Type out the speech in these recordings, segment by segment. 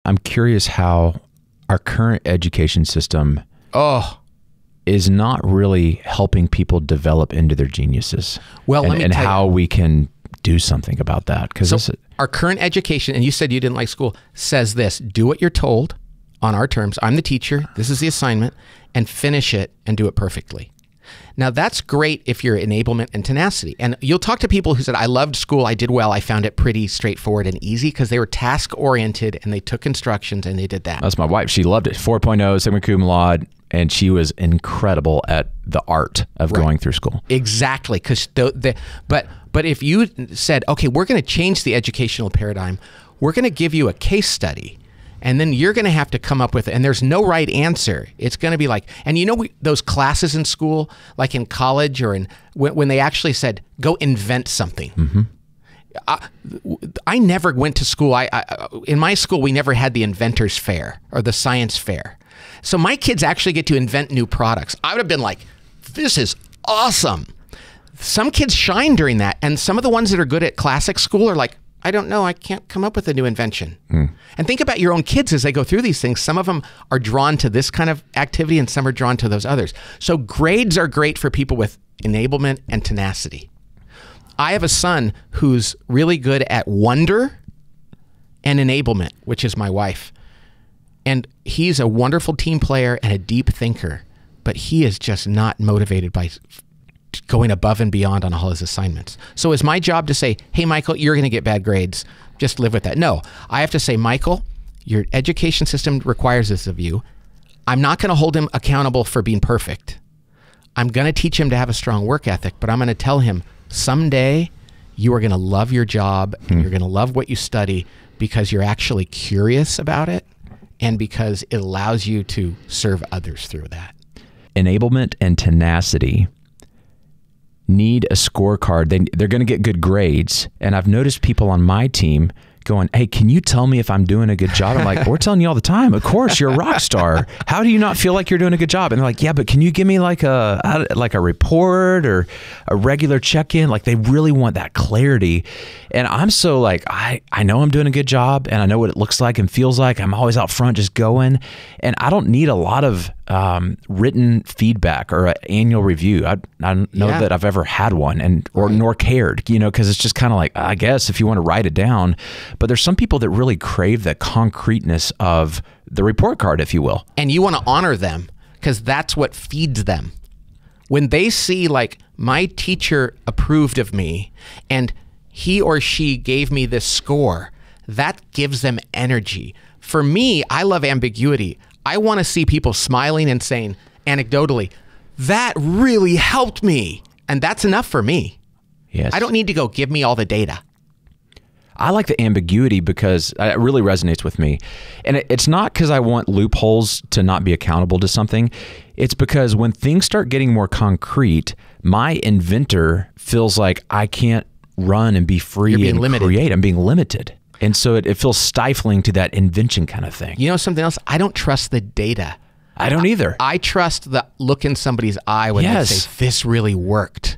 I'm curious how our current education system is not really helping people develop into their geniuses. Well, and how we can do something about that. Because our current education, and you said you didn't like school, says this: do what you're told on our terms. I'm the teacher. This is the assignment, and finish it and do it perfectly. Now, that's great if you're enablement and tenacity. And you'll talk to people who said, I loved school, I did well, I found it pretty straightforward and easy because they were task-oriented and they took instructions and they did that. That's my wife. She loved it. 4.0, sigma cum laude, and she was incredible at the art of going through school. Exactly. But if you said, okay, we're going to change the educational paradigm, we're going to give you a case study, and then you're going to have to come up with it. And there's no right answer. It's going to be like, and you know, those classes in school, like in college or when they actually said, go invent something. Mm-hmm. I never went to school. In my school, we never had the inventors fair or the science fair. So my kids actually get to invent new products. I would have been like, this is awesome. Some kids shine during that. And some of the ones that are good at classic school are like, I don't know, I can't come up with a new invention. And think about your own kids as they go through these things. Some of them are drawn to this kind of activity and some are drawn to those others. So grades are great for people with enablement and tenacity. I have a son who's really good at wonder and enablement, which is my wife. And he's a wonderful team player and a deep thinker, but he is just not motivated by going above and beyond on all his assignments. So is my job to say, hey, Michael, you're going to get bad grades. Just live with that. No, I have to say, Michael, your education system requires this of you. I'm not going to hold him accountable for being perfect. I'm going to teach him to have a strong work ethic, but I'm going to tell him someday you are going to love your job and you're going to love what you study because you're actually curious about it and because it allows you to serve others through that. Enablement and tenacity need a scorecard. They're going to get good grades. And I've noticed people on my team going, hey, can you tell me if I'm doing a good job? I'm like, we're telling you all the time. Of course, you're a rock star. How do you not feel like you're doing a good job? And they're like, yeah, but can you give me like a report or a regular check-in? Like they really want that clarity. And I'm so like, I know I'm doing a good job and I know what it looks like and feels like. I'm always out front just going. And I don't need a lot of written feedback or an annual review. I don't know that I've ever had one nor cared, because it's just kind of like, I guess if you want to write it down. But there's some people that really crave the concreteness of the report card, if you will. And you want to honor them because that's what feeds them. When they see like my teacher approved of me and he or she gave me this score, that gives them energy. For me, I love ambiguity. I want to see people smiling and saying, anecdotally, that really helped me. And that's enough for me. Yes. I don't need to go give me all the data. I like the ambiguity because it really resonates with me. And it's not because I want loopholes to not be accountable to something. It's because when things start getting more concrete, my inventor feels like I can't run and be free and create. I'm being limited. And so it feels stifling to that invention kind of thing. You know something else? I don't trust the data. I don't either. I trust the look in somebody's eye when they say, this really worked.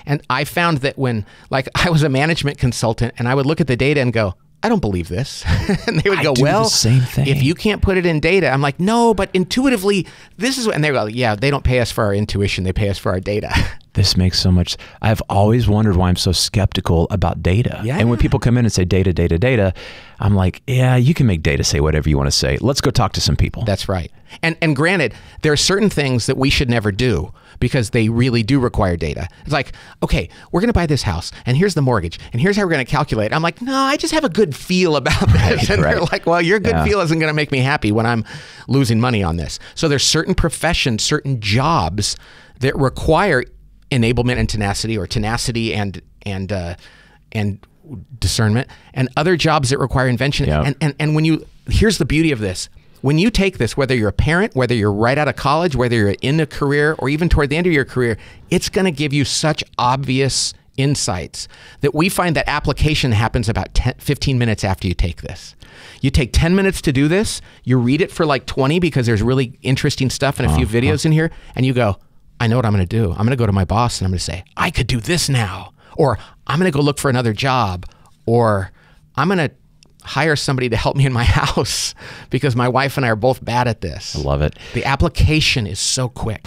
And I found that when, like, I was a management consultant and I would look at the data and go, I don't believe this. And they would go, well, the same thing. If you can't put it in data, I'm like, no, but intuitively, this is what, and they go, yeah, they don't pay us for our intuition. They pay us for our data. This makes so much, I've always wondered why I'm so skeptical about data. Yeah. And when people come in and say data, data, data, I'm like, yeah, you can make data say whatever you want to say. Let's go talk to some people. That's right. And granted, there are certain things that we should never do because they really do require data. It's like, okay, we're going to buy this house and here's the mortgage and here's how we're going to calculate. I'm like, no, I just have a good feel about this. And they're like, well, your good feel isn't going to make me happy when I'm losing money on this. So there's certain professions, certain jobs that require enablement and tenacity, or tenacity and discernment, and other jobs that require invention. Yep. And when you, here's the beauty of this. When you take this, whether you're a parent, whether you're right out of college, whether you're in a career, or even toward the end of your career, it's going to give you such obvious insights that we find that application happens about 15 minutes after you take this. You take 10 minutes to do this, you read it for like 20 because there's really interesting stuff and a few videos in here, and you go, I know what I'm going to do. I'm going to go to my boss and I'm going to say, I could do this now. Or I'm going to go look for another job. Or I'm going hire somebody to help me in my house because my wife and I are both bad at this. I love it. The application is so quick.